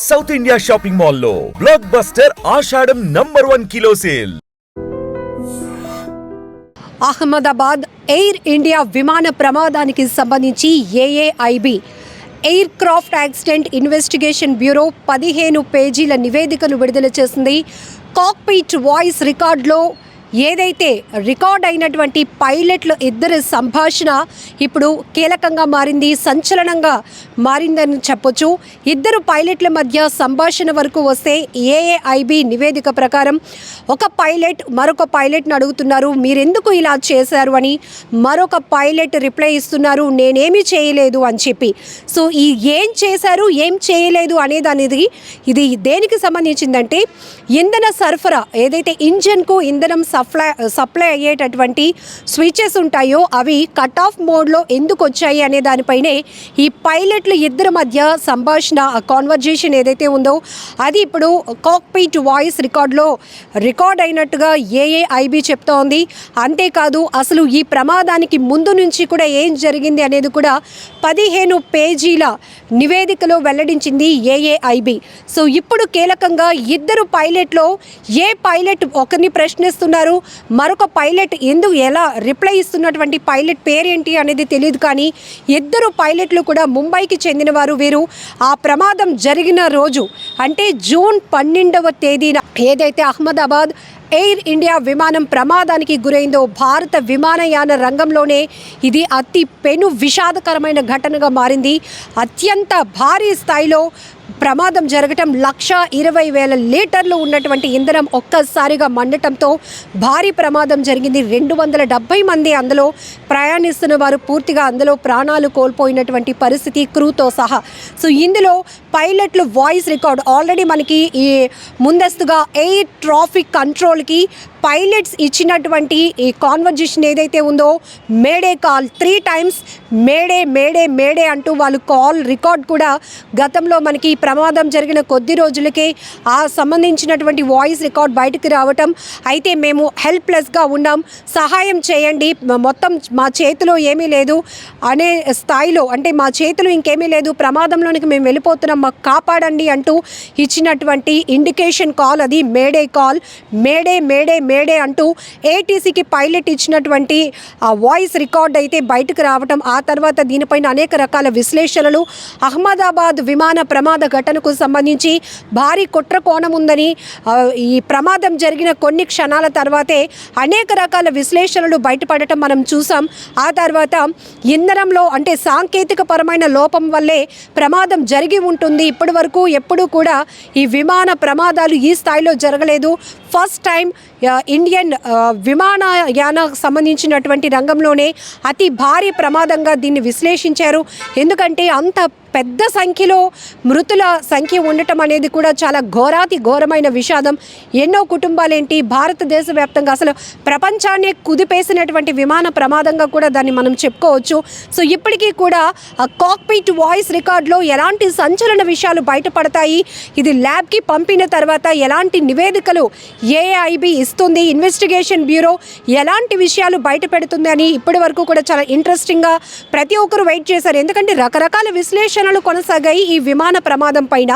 South India shopping మాల్లో block buster ఆషాఢం #1 kilo sale. Ahmedabad air India విమాన ప్రమాదానికి సంబంధించి AAIB air craft accident investigation bureau 15 పేజీల నివేదికను విడుదల చేసింది. కాక్పిట్ వాయిస్ రికార్డులో ఏదైతే రికార్డ్ అయినటువంటి పైలట్లు ఇద్దరి సంభాషణ ఇప్పుడు కీలకంగా మారింది, సంచలనంగా మారిందని చెప్పొచ్చు. ఇద్దరు పైలట్ల మధ్య సంభాషణ వరకు వస్తే ఏఏఐబి నివేదిక ప్రకారం ఒక పైలట్ మరొక పైలట్ని అడుగుతున్నారు, మీరెందుకు ఇలా చేశారు అని. మరొక పైలట్ రిప్లై ఇస్తున్నారు, నేనేమీ చేయలేదు అని చెప్పి. సో ఈ ఏం చేశారు ఏం చేయలేదు అనేది ఇది దేనికి సంబంధించిందంటే ఇంధన సరఫరా, ఏదైతే ఇంజన్కు ఇంధనం సప్లై అయ్యేటటువంటి స్విచెస్ ఉంటాయో అవి కట్ ఆఫ్ మోడ్లో ఎందుకు వచ్చాయి అనే దానిపైనే ఈ పైలట్లు ఇద్దరి మధ్య సంభాషణ, కాన్వర్జేషన్ ఏదైతే ఉందో అది ఇప్పుడు కాక్పిట్ వాయిస్ రికార్డ్ అయినట్టుగా ఏఏఐబి చెప్తోంది. అంతేకాదు అసలు ఈ ప్రమాదానికి ముందు నుంచి కూడా ఏం జరిగింది అనేది కూడా 15 పేజీల నివేదికలో వెల్లడించింది ఏఏఐబి. సో ఇప్పుడు కీలకంగా ఇద్దరు పైలట్లో ఏ పైలట్ ఒకరిని ప్రశ్నిస్తున్నారు, మరొక పైలట్ ఎలా రిప్లై ఇస్తున్నటువంటి పైలట్ పేరేంటి అనేది తెలియదు. కానీ ఇద్దరు పైలట్లు కూడా ముంబైకి చెందినవారు. వీరు ఆ ప్రమాదం జరిగిన రోజు అంటే జూన్ 12వ తేదీన ఏదైతే అహ్మదాబాద్ ఎయిర్ ఇండియా విమానం ప్రమాదానికి గురైందో భారత విమానయాన రంగంలోనే ఇది అతి పెను విషాదకరమైన ఘటనగా మారింది. అత్యంత భారీ స్థాయిలో ప్రమాదం జరగటం, 1,20,000 లీటర్లు ఉన్నటువంటి ఇంధనం ఒక్కసారిగా మండటంతో భారీ ప్రమాదం జరిగింది. 270 మంది అందులో ప్రయాణిస్తున్న వారు పూర్తిగా అందులో ప్రాణాలు కోల్పోయినటువంటి పరిస్థితి, క్రూతో సహా. సో ఇందులో పైలట్లు వాయిస్ రికార్డ్ ఆల్రెడీ మనకి ఈ ముందస్తుగా ఎయిర్ ట్రాఫిక్ కంట్రోల్కి పైలట్స్ ఇచ్చినటువంటి ఈ కాన్వర్జేషన్ ఏదైతే ఉందో mayday call 3 times mayday mayday mayday అంటూ వాళ్ళు కాల్ రికార్డ్ కూడా గతంలో మనకి ప్రమాదం జరిగిన కొద్ది రోజులకే ఆ సంబంధించినటువంటి వాయిస్ రికార్డ్ బయటకు రావటం, అయితే మేము హెల్ప్లెస్గా ఉన్నాం, సహాయం చేయండి, మొత్తం మా చేతిలో ఏమీ లేదు అనే స్థాయిలో, అంటే మా చేతిలో ఇంకేమీ లేదు, ప్రమాదంలోనికి మేము వెళ్ళిపోతున్నాం, మాకు కాపాడండి అంటూ ఇచ్చినటువంటి ఇండికేషన్ కాల్ అది mayday call. Mayday mayday mayday అంటూ ఏటీసీకి పైలట్ ఇచ్చినటువంటి ఆ వాయిస్ రికార్డ్ అయితే బయటకు రావటం, ఆ తర్వాత దీనిపైన అనేక రకాల విశ్లేషణలు, అహ్మదాబాద్ విమాన ప్రమాద ఘటనకు సంబంధించి భారీ కుట్ర కోణం ఉందని ఈ ప్రమాదం జరిగిన కొన్ని క్షణాల తర్వాతే అనేక రకాల విశ్లేషణలు బయటపడటం మనం చూసాం. ఆ తర్వాత ఇంధనంలో అంటే సాంకేతిక పరమైన లోపం వల్లే ప్రమాదం జరిగి ఉంటుంది. ఇప్పటి వరకు ఎప్పుడూ కూడా ఈ విమాన ప్రమాదాలు ఈ స్థాయిలో జరగలేదు. ఫస్ట్ టైం ఇండియన్ విమానయాన సంబంధించినటువంటి రంగంలోనే అతి భారీ ప్రమాదంగా దీన్ని విశ్లేషించారు. ఎందుకంటే అంత పెద్ద సంఖ్యలో మృతుల సంఖ్య ఉండటం అనేది కూడా చాలా ఘోరమైన విషాదం. ఎన్నో కుటుంబాలేంటి, భారతదేశ వ్యాప్తంగా అసలు ప్రపంచాన్నే కుదిపేసినటువంటి విమాన ప్రమాదంగా కూడా దాన్ని మనం చెప్పుకోవచ్చు. సో ఇప్పటికీ కూడా కాక్పిట్ వాయిస్ రికార్డులో ఎలాంటి సంచలన విషయాలు బయటపడతాయి, ఇది ల్యాబ్కి పంపిన తర్వాత ఎలాంటి నివేదికలు ఏఐబి ఇస్తుంది, ఇన్వెస్టిగేషన్ బ్యూరో ఎలాంటి విషయాలు బయట పెడుతుంది అని ఇప్పటి వరకు కూడా చాలా ఇంట్రెస్టింగ్గా ప్రతి ఒక్కరు వెయిట్ చేశారు. ఎందుకంటే రకరకాల విశ్లేషణలు కొనసాగాయి ఈ విమాన ప్రమాదం పైన.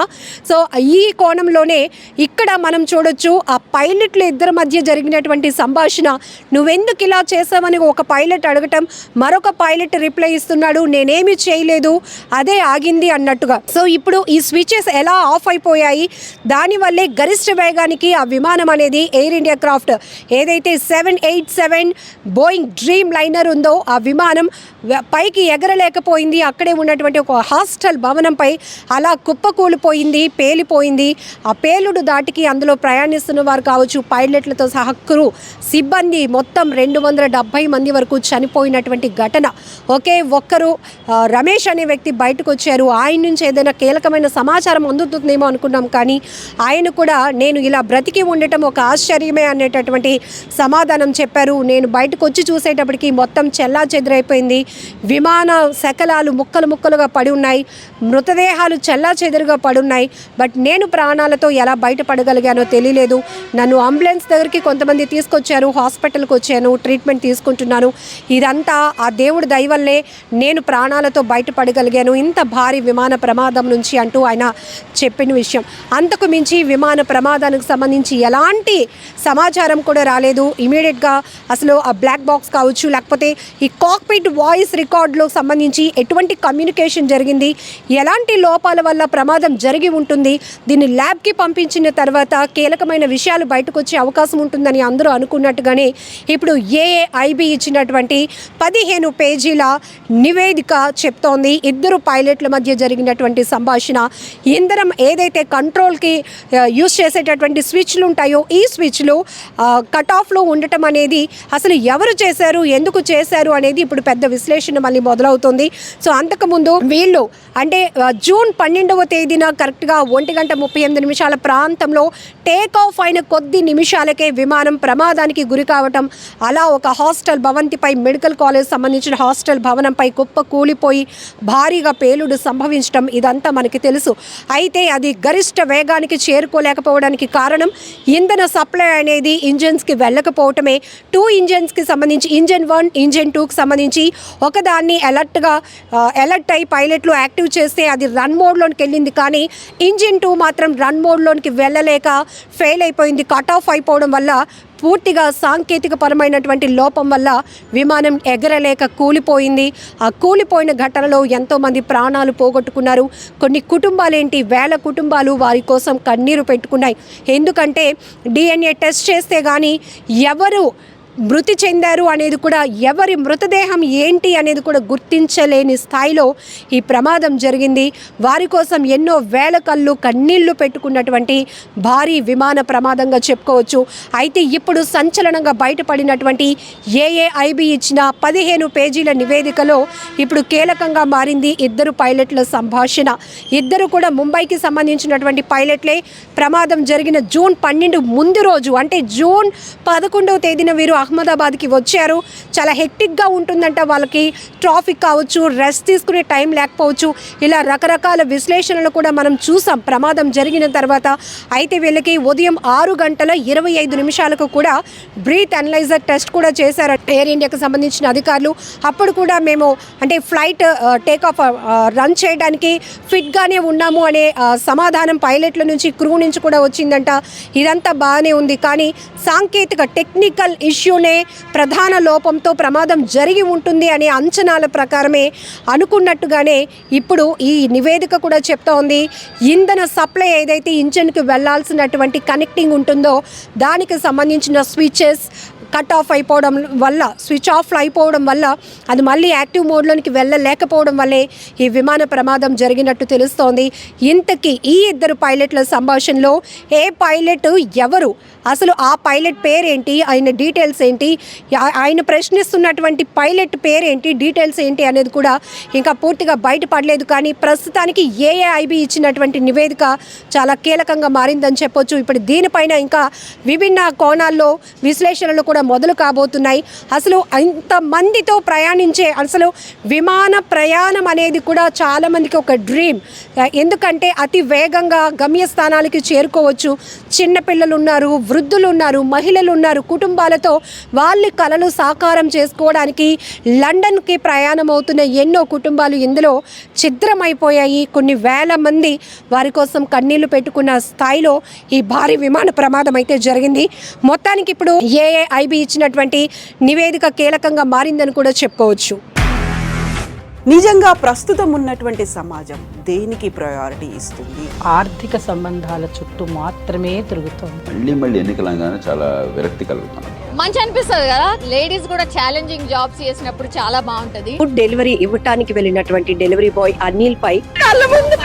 సో ఈ కోణంలోనే ఇక్కడ మనం చూడొచ్చు ఆ పైలట్ల ఇద్దరి మధ్య జరిగినటువంటి సంభాషణ. నువ్వెందుకు ఇలా చేసావని ఒక పైలట్ అడగటం, మరొక పైలట్ రిప్లై ఇస్తున్నాడు, నేనేమి చేయలేదు, అదే ఆగింది అన్నట్టుగా. సో ఇప్పుడు ఈ స్విచెస్ ఎలా ఆఫ్ అయిపోయాయి, దానివల్లే గరిష్ట వేగానికి ఆ విమానం అనేది ఎయిర్ ఇండియా క్రాఫ్ట్ ఏదైతే 787 బోయింగ్ డ్రీమ్ లైనర్ ఉందో ఆ విమానం పైకి ఎగరలేకపోయింది. అక్కడే ఉన్నటువంటి ఒక హాస్టల్ భవనంపై అలా కుప్పకూలిపోయింది, పేలిపోయింది. ఆ పేలుడు దాటికి అందులో ప్రయాణిస్తున్న వారు కావచ్చు, పైలట్లతో సహా క్రూ సిబ్బంది మొత్తం 270 మంది వరకు చనిపోయినటువంటి ఘటన. ఒకే ఒక్కరు రమేష్ అనే వ్యక్తి బయటకు వచ్చారు. ఆయన నుంచి ఏదైనా కీలకమైన సమాచారం అందుతుందేమో అనుకున్నాం, కానీ ఆయన కూడా నేను ఇలా బ్రతికి ఉండటం ఒక ఆశ్చర్యమే అనేటటువంటి సమాధానం చెప్పారు. నేను బయటకు వచ్చి చూసేటప్పటికి మొత్తం చెల్లా చెదురైపోయింది, విమాన శకలాలు ముక్కలు ముక్కలుగా పడి ఉన్నాయి, మృతదేహాలు చెల్లా చెదురుగా పడున్నాయి, బట్ నేను ప్రాణాలతో ఎలా బయటపడ్డా బయటపడగలిగానో తెలియలేదు. నన్ను అంబులెన్స్ దగ్గరికి కొంతమంది తీసుకొచ్చారు, హాస్పిటల్కి వచ్చాను, ట్రీట్మెంట్ తీసుకుంటున్నాను. ఇదంతా ఆ దేవుడి దయ వల్లే నేను ప్రాణాలతో బయటపడగలిగాను ఇంత భారీ విమాన ప్రమాదం నుంచి అంటూ ఆయన చెప్పిన విషయం. అంతకు మించి విమాన ప్రమాదానికి సంబంధించి ఎలాంటి సమాచారం కూడా రాలేదు. ఇమీడియట్గా అసలు ఆ బ్లాక్ బాక్స్ కావచ్చు, లేకపోతే ఈ కాక్పిట్ వాయిస్ రికార్డులో సంబంధించి ఎటువంటి కమ్యూనికేషన్ జరిగింది, ఎలాంటి లోపాల వల్ల ప్రమాదం జరిగి ఉంటుంది, దీన్ని ల్యాబ్కి పంపించిన తర్వాత కీలకమైన విషయాలు బయటకు వచ్చే అవకాశం ఉంటుందని అందరూ అనుకున్నట్టుగానే ఇప్పుడు ఏఏఐబి ఇచ్చినటువంటి 15 పేజీల నివేదిక చెప్తోంది. ఇద్దరు పైలట్ల మధ్య జరిగినటువంటి సంభాషణ, ఇంధనం ఏదైతే కంట్రోల్కి యూజ్ చేసేటటువంటి స్విచ్లు ఉంటాయో ఈ స్విచ్లు కట్ ఆఫ్లో ఉండటం అనేది అసలు ఎవరు చేశారు, ఎందుకు చేశారు అనేది ఇప్పుడు పెద్ద విశ్లేషణ మళ్ళీ మొదలవుతుంది. సో అంతకుముందు వీళ్ళు అంటే జూన్ 12వ తేదీన కరెక్ట్గా 1:38 ప్రాంతంలో టేక్ ఆఫ్ అయిన కొద్ది నిమిషాలకే విమానం ప్రమాదానికి గురి కావటం, అలా ఒక హాస్టల్ భవంతిపై మెడికల్ కాలేజ్ సంబంధించిన హాస్టల్ భవనంపై కుప్ప కూలిపోయి భారీగా పేలుడు సంభవించడం ఇదంతా మనకి తెలుసు. అయితే అది గరిష్ట వేగానికి చేరుకోలేకపోవడానికి కారణం ఇంధన సప్లై అనేది ఇంజన్స్కి వెళ్ళకపోవటమే. 2 ఇంజన్స్కి సంబంధించి ఇంజన్ 1, ఇంజన్ 2కి సంబంధించి ఒకదాన్ని అలర్ట్ అయి పైలట్లు యాక్టివ్ చేస్తే అది రన్ మోడ్లోనికి వెళ్ళింది, కానీ ఇంజిన్ 2 మాత్రం రన్ మోడ్లోనికి వెళ్ళలేక ఫెయిల్ అయిపోయింది. కట్ ఆఫ్ అయిపోవడం వల్ల పూర్తిగా సాంకేతిక పరమైనటువంటి లోపం వల్ల విమానం ఎగరలేక కూలిపోయింది. ఆ కూలిపోయిన ఘటనలో ఎంతోమంది ప్రాణాలు పోగొట్టుకున్నారు. కొన్ని కుటుంబాలేంటి, వేల కుటుంబాలు వారి కోసం కన్నీరు పెట్టుకున్నాయి. ఎందుకంటే DNA టెస్ట్ చేస్తే కానీ ఎవరు మృతి చెందారు అనేది కూడా, ఎవరి మృతదేహం ఏంటి అనేది కూడా గుర్తించలేని స్థాయిలో ఈ ప్రమాదం జరిగింది. వారి కోసం ఎన్నో వేల కళ్ళు కన్నీళ్లు పెట్టుకున్నటువంటి భారీ విమాన ప్రమాదంగా చెప్పుకోవచ్చు. అయితే ఇప్పుడు సంచలనంగా బయటపడినటువంటి ఏఏఐబి ఇచ్చిన 15 పేజీల నివేదికలో ఇప్పుడు కీలకంగా మారింది ఇద్దరు పైలట్ల సంభాషణ. ఇద్దరు కూడా ముంబైకి సంబంధించినటువంటి పైలట్లే. ప్రమాదం జరిగిన జూన్ 12 ముందు రోజు అంటే జూన్ 11వ తేదీన వీరు అహ్మదాబాద్కి వచ్చారు. చాలా హెక్టిక్గా ఉంటుందంట వాళ్ళకి, ట్రాఫిక్ కావచ్చు, రెస్ట్ తీసుకునే టైం లేకపోవచ్చు, ఇలా రకరకాల విశ్లేషణలు కూడా మనం చూసాం ప్రమాదం జరిగిన తర్వాత. అయితే వీళ్ళకి ఉదయం 6:25 కూడా బ్రీత్ అనలైజర్ టెస్ట్ కూడా చేశారు ఎయిర్ ఇండియాకి సంబంధించిన అధికారులు. అప్పుడు కూడా మేము అంటే ఫ్లైట్ టేక్ ఆఫ్ రన్ చేయడానికి ఫిట్గానే ఉన్నాము అనే సమాధానం పైలట్ల నుంచి, క్రూ నుంచి కూడా వచ్చిందంట. ఇదంతా బాగానే ఉంది, కానీ సాంకేతిక టెక్నికల్ ఇష్యూనే ప్రధాన లోపంతో ప్రమాదం జరిగి ఉంటుంది అనే అంచనాల ప్రకారమే అనుకున్నట్టుగానే ఇప్పుడు ఈ నివేదిక కూడా చెప్తా ఉంది. ఇంధన సప్లై ఏదైతే ఇంజన్కి వెళ్లాల్సినటువంటి కనెక్టింగ్ ఉంటుందో దానికి సంబంధించిన స్విచెస్ కట్ ఆఫ్ అయిపోవడం వల్ల, స్విచ్ ఆఫ్ అయిపోవడం వల్ల అది మళ్ళీ యాక్టివ్ మోడ్లోనికి వెళ్ళలేకపోవడం వల్లే ఈ విమాన ప్రమాదం జరిగినట్టు తెలుస్తోంది. ఇంతకీ ఈ ఇద్దరు పైలట్ల సంభాషణలో ఏ పైలట్ ఎవరు, అసలు ఆ పైలట్ పేరేంటి, ఆయన డీటెయిల్స్ ఏంటి, ఆయన ప్రశ్నిస్తున్నటువంటి పైలట్ పేరేంటి, డీటెయిల్స్ ఏంటి అనేది కూడా ఇంకా పూర్తిగా బయటపడలేదు. కానీ ప్రస్తుతానికి ఏఏఐబి ఇచ్చినటువంటి నివేదిక చాలా కీలకంగా మారిందని చెప్పొచ్చు. ఇప్పుడు దీనిపైన ఇంకా విభిన్న కోణాల్లో విశ్లేషణలు కూడా మొదలు కాబోతున్నాయి. అసలు ఇంతమందితో ప్రయాణించే అసలు విమాన ప్రయాణం అనేది కూడా చాలామందికి ఒక డ్రీమ్. ఎందుకంటే అతి వేగంగా గమ్యస్థానాలకి చేరుకోవచ్చు. చిన్నపిల్లలు ఉన్నారు, వృద్ధులు ఉన్నారు, మహిళలు ఉన్నారు. కుటుంబాలతో వాళ్ళ కలలు సాకారం చేసుకోవడానికి లండన్కి ప్రయాణం అవుతున్న ఎన్నో కుటుంబాలు ఇందులో ఛిద్రమైపోయాయి. కొన్ని వేల మంది వారి కోసం కన్నీళ్లు పెట్టుకున్న స్థాయిలో ఈ భారీ విమాన ప్రమాదం అయితే జరిగింది. మొత్తానికి ఇప్పుడు ఏఏఐబి ఇచ్చినటువంటి నివేదిక కీలకంగా మారిందని కూడా చెప్పుకోవచ్చు. నిజంగా ప్రస్తుతం ఉన్నటువంటి సమాజం దేనికి ప్రయారిటీ ఇస్తుంది? ఆర్థిక సంబంధాల చుట్టూ మాత్రమే తిరుగుతుంది. మళ్ళీ ఎన్నికలంగానే చాలా విరక్తి కలుగుతాను. మంచి అనిపిస్తుంది కదా, లేడీస్ కూడా ఛాలెంజింగ్ జాబ్స్ చేసినప్పుడు చాలా బాగుంటది. ఫుడ్ డెలివరీ ఇవ్వటానికి వెళ్ళినటువంటి డెలివరీ బాయ్ అనిల్ పై కళ్ళ ముందు